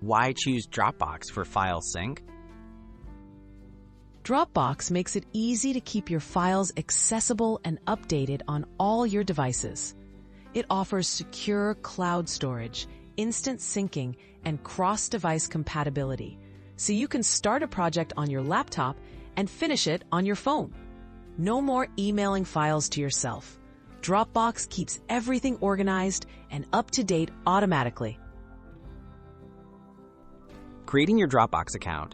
Why choose Dropbox for file sync? Dropbox makes it easy to keep your files accessible and updated on all your devices. It offers secure cloud storage, instant syncing, and cross-device compatibility, so you can start a project on your laptop and finish it on your phone. No more emailing files to yourself. Dropbox keeps everything organized and up to date automatically. Creating your Dropbox account.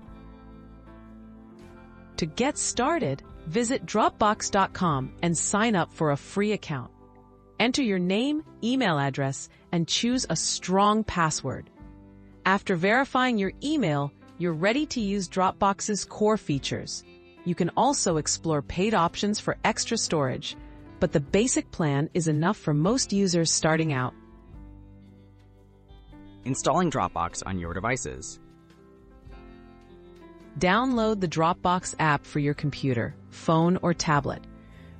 To get started, visit Dropbox.com and sign up for a free account. Enter your name, email address, and choose a strong password. After verifying your email, you're ready to use Dropbox's core features. You can also explore paid options for extra storage, but the basic plan is enough for most users starting out. Installing Dropbox on your devices. Download the Dropbox app for your computer, phone, or tablet.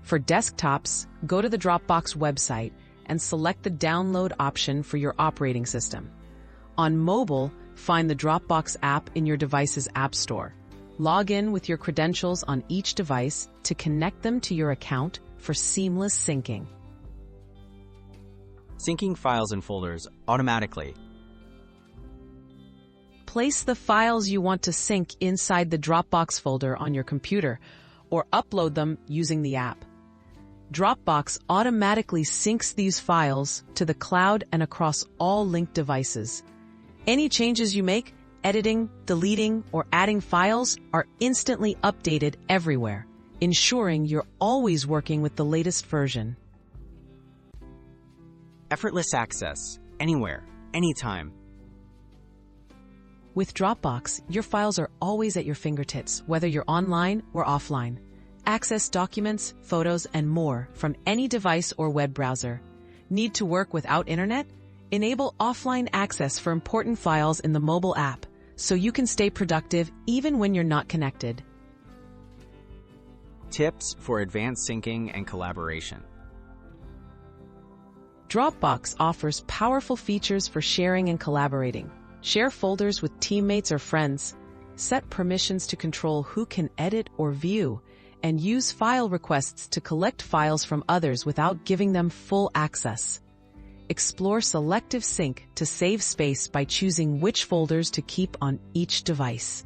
For desktops, go to the Dropbox website and select the download option for your operating system. On mobile, find the Dropbox app in your device's app store. Log in with your credentials on each device to connect them to your account for seamless syncing. Syncing files and folders automatically. Place the files you want to sync inside the Dropbox folder on your computer, or upload them using the app. Dropbox automatically syncs these files to the cloud and across all linked devices. Any changes you make, editing, deleting, or adding files are instantly updated everywhere, ensuring you're always working with the latest version. Effortless access, anywhere, anytime. With Dropbox, your files are always at your fingertips, whether you're online or offline. Access documents, photos, and more from any device or web browser. Need to work without internet? Enable offline access for important files in the mobile app, so you can stay productive even when you're not connected. Tips for advanced syncing and collaboration. Dropbox offers powerful features for sharing and collaborating. Share folders with teammates or friends. Set permissions to control who can edit or view, and use file requests to collect files from others without giving them full access. Explore selective sync to save space by choosing which folders to keep on each device.